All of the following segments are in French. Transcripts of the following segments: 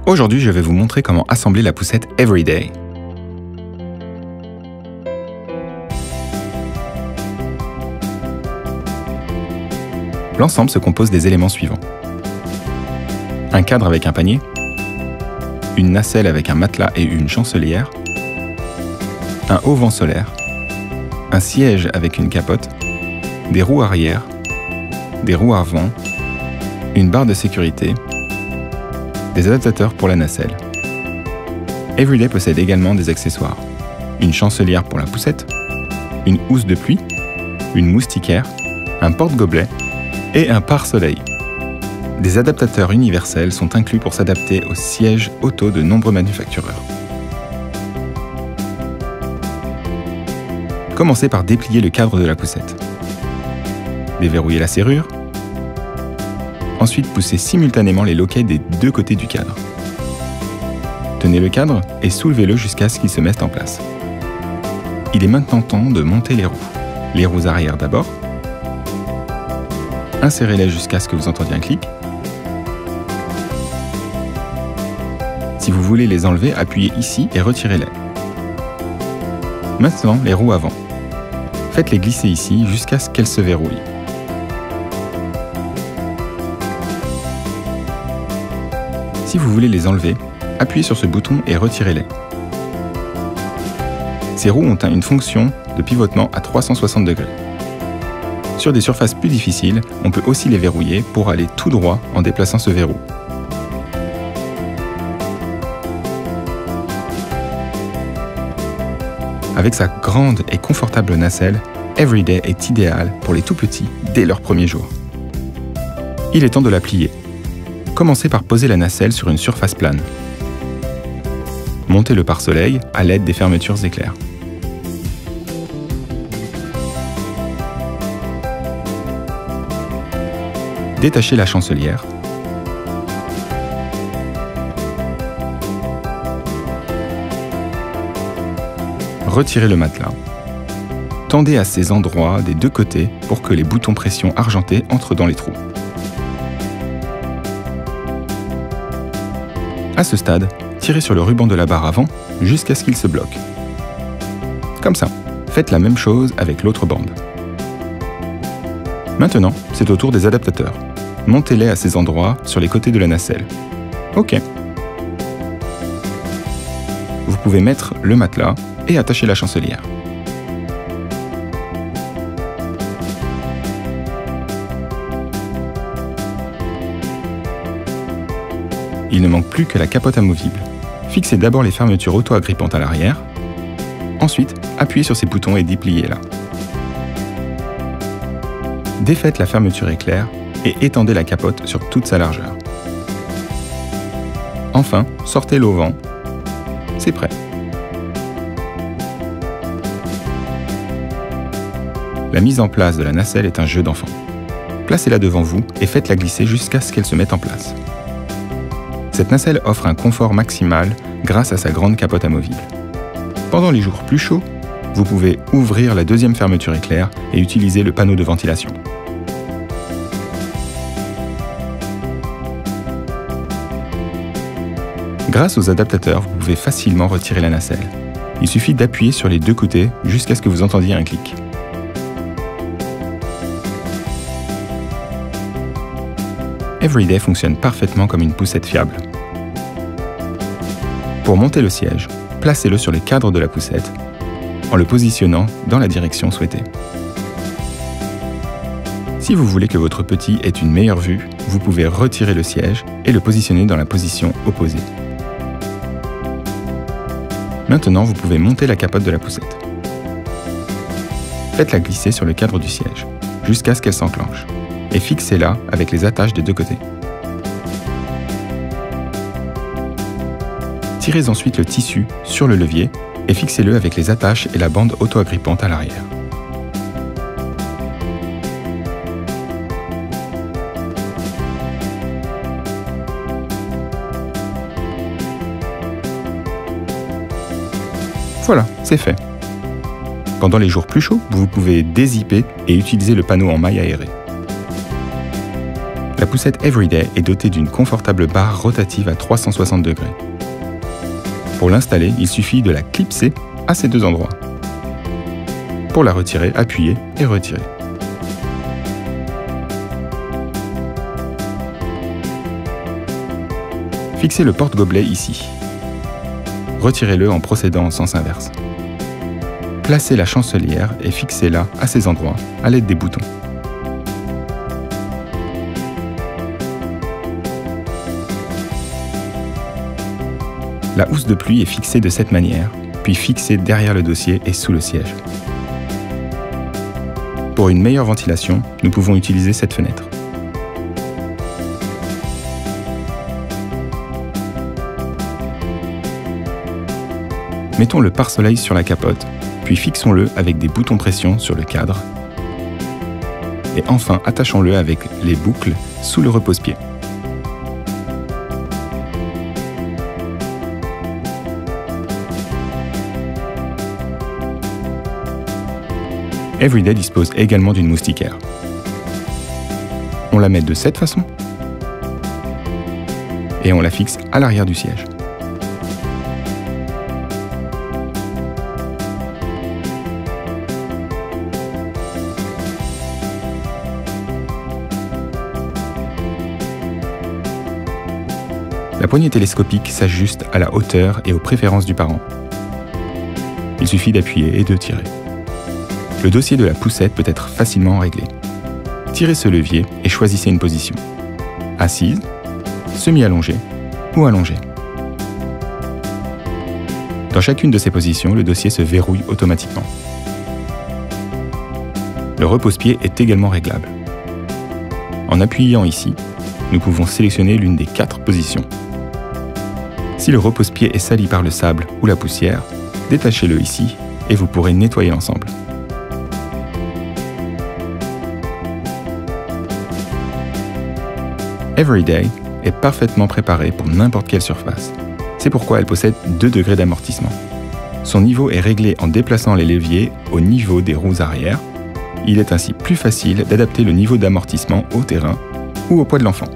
Aujourd'hui, je vais vous montrer comment assembler la poussette Everyday. L'ensemble se compose des éléments suivants. Un cadre avec un panier, une nacelle avec un matelas et une chancelière, un haut vent solaire, un siège avec une capote, des roues arrière, des roues avant, une barre de sécurité, des adaptateurs pour la nacelle. Everyday possède également des accessoires. Une chancelière pour la poussette, une housse de pluie, une moustiquaire, un porte-gobelet et un pare-soleil. Des adaptateurs universels sont inclus pour s'adapter aux sièges auto de nombreux manufactureurs. Commencez par déplier le cadre de la poussette. Déverrouillez la serrure. Ensuite, poussez simultanément les loquets des deux côtés du cadre. Tenez le cadre et soulevez-le jusqu'à ce qu'il se mette en place. Il est maintenant temps de monter les roues. Les roues arrière d'abord. Insérez-les jusqu'à ce que vous entendiez un clic. Si vous voulez les enlever, appuyez ici et retirez-les. Maintenant, les roues avant. Faites-les glisser ici jusqu'à ce qu'elles se verrouillent. Si vous voulez les enlever, appuyez sur ce bouton et retirez-les. Ces roues ont une fonction de pivotement à 360 degrés. Sur des surfaces plus difficiles, on peut aussi les verrouiller pour aller tout droit en déplaçant ce verrou. Avec sa grande et confortable nacelle, Everyday est idéal pour les tout petits dès leur premier jour. Il est temps de la plier. Commencez par poser la nacelle sur une surface plane. Montez le pare-soleil à l'aide des fermetures éclairs. Détachez la chancelière. Retirez le matelas. Tendez à ces endroits des deux côtés pour que les boutons pression argentés entrent dans les trous. À ce stade, tirez sur le ruban de la barre avant jusqu'à ce qu'il se bloque. Comme ça, faites la même chose avec l'autre bande. Maintenant, c'est au tour des adaptateurs. Montez-les à ces endroits sur les côtés de la nacelle. OK. Vous pouvez mettre le matelas et attacher la chancelière. Il ne manque plus que la capote amovible. Fixez d'abord les fermetures auto-agrippantes à l'arrière. Ensuite, appuyez sur ces boutons et dépliez-la. Défaites la fermeture éclair et étendez la capote sur toute sa largeur. Enfin, sortez l'auvent. C'est prêt. La mise en place de la nacelle est un jeu d'enfant. Placez-la devant vous et faites-la glisser jusqu'à ce qu'elle se mette en place. Cette nacelle offre un confort maximal grâce à sa grande capote amovible. Pendant les jours plus chauds, vous pouvez ouvrir la deuxième fermeture éclair et utiliser le panneau de ventilation. Grâce aux adaptateurs, vous pouvez facilement retirer la nacelle. Il suffit d'appuyer sur les deux côtés jusqu'à ce que vous entendiez un clic. Everyday fonctionne parfaitement comme une poussette fiable. Pour monter le siège, placez-le sur les cadres de la poussette en le positionnant dans la direction souhaitée. Si vous voulez que votre petit ait une meilleure vue, vous pouvez retirer le siège et le positionner dans la position opposée. Maintenant, vous pouvez monter la capote de la poussette. Faites-la glisser sur le cadre du siège, jusqu'à ce qu'elle s'enclenche, et fixez-la avec les attaches des deux côtés. Tirez ensuite le tissu sur le levier et fixez-le avec les attaches et la bande auto-agrippante à l'arrière. Voilà, c'est fait. Pendant les jours plus chauds, vous pouvez dézipper et utiliser le panneau en maille aérée. La poussette Everyday est dotée d'une confortable barre rotative à 360 degrés. Pour l'installer, il suffit de la clipser à ces deux endroits. Pour la retirer, appuyez et retirez. Fixez le porte-gobelet ici. Retirez-le en procédant en sens inverse. Placez la chancelière et fixez-la à ces endroits à l'aide des boutons. La housse de pluie est fixée de cette manière, puis fixée derrière le dossier et sous le siège. Pour une meilleure ventilation, nous pouvons utiliser cette fenêtre. Mettons le pare-soleil sur la capote, puis fixons-le avec des boutons pression sur le cadre. Et enfin, attachons-le avec les boucles sous le repose-pied. Everyday dispose également d'une moustiquaire. On la met de cette façon et on la fixe à l'arrière du siège. La poignée télescopique s'ajuste à la hauteur et aux préférences du parent. Il suffit d'appuyer et de tirer. Le dossier de la poussette peut être facilement réglé. Tirez ce levier et choisissez une position. Assise, semi-allongée ou allongée. Dans chacune de ces positions, le dossier se verrouille automatiquement. Le repose-pied est également réglable. En appuyant ici, nous pouvons sélectionner l'une des 4 positions. Si le repose-pied est sali par le sable ou la poussière, détachez-le ici et vous pourrez nettoyer l'ensemble. Everyday est parfaitement préparée pour n'importe quelle surface. C'est pourquoi elle possède 2 degrés d'amortissement. Son niveau est réglé en déplaçant les leviers au niveau des roues arrière. Il est ainsi plus facile d'adapter le niveau d'amortissement au terrain ou au poids de l'enfant.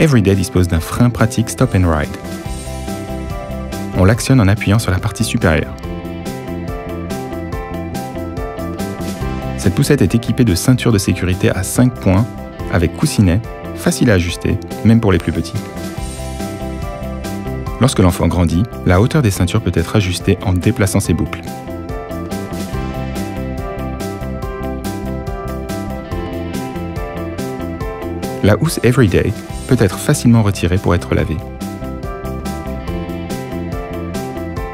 Everyday dispose d'un frein pratique Stop and Ride. On l'actionne en appuyant sur la partie supérieure. Cette poussette est équipée de ceintures de sécurité à 5 points avec coussinet, facile à ajuster, même pour les plus petits. Lorsque l'enfant grandit, la hauteur des ceintures peut être ajustée en déplaçant ses boucles. La housse Everyday peut être facilement retirée pour être lavée.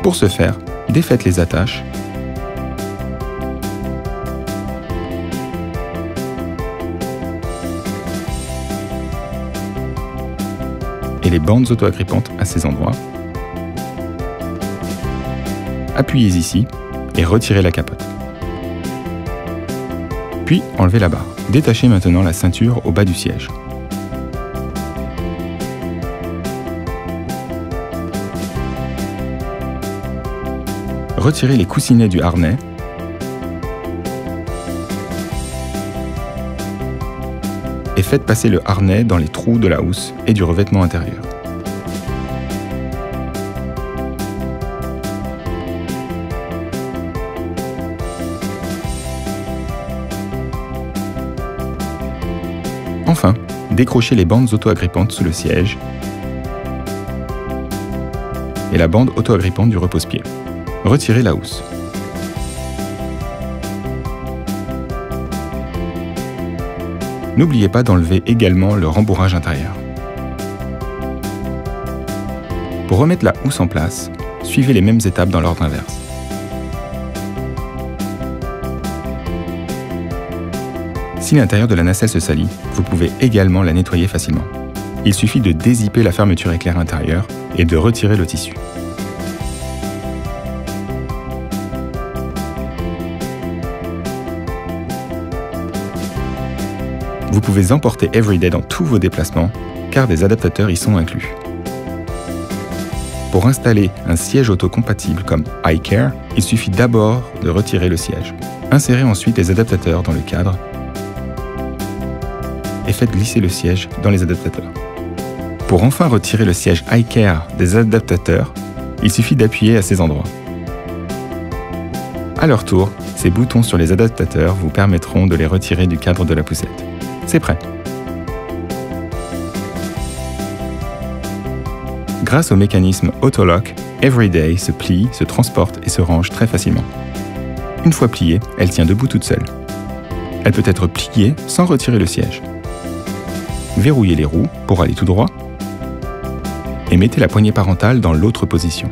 Pour ce faire, défaites les attaches et les bandes auto-agrippantes à ces endroits. Appuyez ici et retirez la capote. Puis enlevez la barre. Détachez maintenant la ceinture au bas du siège. Retirez les coussinets du harnais et faites passer le harnais dans les trous de la housse et du revêtement intérieur. Enfin, décrochez les bandes auto-agrippantes sous le siège et la bande auto-agrippante du repose-pied. Retirez la housse. N'oubliez pas d'enlever également le rembourrage intérieur. Pour remettre la housse en place, suivez les mêmes étapes dans l'ordre inverse. Si l'intérieur de la nacelle se salit, vous pouvez également la nettoyer facilement. Il suffit de dézipper la fermeture éclair intérieure et de retirer le tissu. Vous pouvez emporter Everyday dans tous vos déplacements, car des adaptateurs y sont inclus. Pour installer un siège auto-compatible comme iCare, il suffit d'abord de retirer le siège. Insérez ensuite les adaptateurs dans le cadre et faites glisser le siège dans les adaptateurs. Pour enfin retirer le siège iCare des adaptateurs, il suffit d'appuyer à ces endroits. À leur tour, ces boutons sur les adaptateurs vous permettront de les retirer du cadre de la poussette. C'est prêt! Grâce au mécanisme Autolock, Everyday se plie, se transporte et se range très facilement. Une fois pliée, elle tient debout toute seule. Elle peut être pliée sans retirer le siège. Verrouillez les roues pour aller tout droit et mettez la poignée parentale dans l'autre position.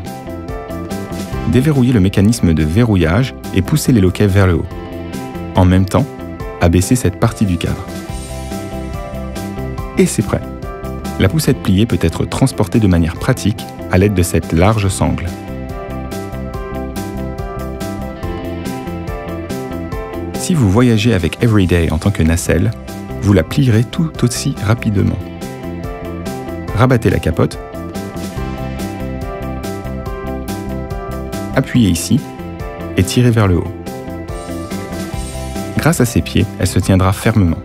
Déverrouillez le mécanisme de verrouillage et poussez les loquets vers le haut. En même temps, abaissez cette partie du cadre. Et c'est prêt! La poussette pliée peut être transportée de manière pratique à l'aide de cette large sangle. Si vous voyagez avec Everyday en tant que nacelle, vous la plierez tout aussi rapidement. Rabattez la capote, appuyez ici et tirez vers le haut. Grâce à ses pieds, elle se tiendra fermement.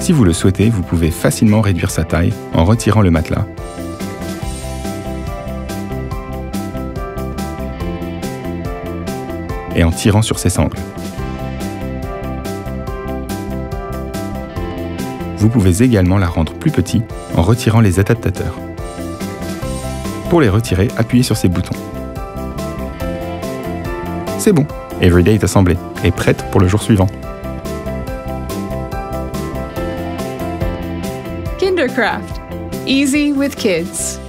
Si vous le souhaitez, vous pouvez facilement réduire sa taille en retirant le matelas et en tirant sur ses sangles. Vous pouvez également la rendre plus petite en retirant les adaptateurs. Pour les retirer, appuyez sur ces boutons. C'est bon, Everyday est assemblée et prête pour le jour suivant. Kindercraft. Easy with kids.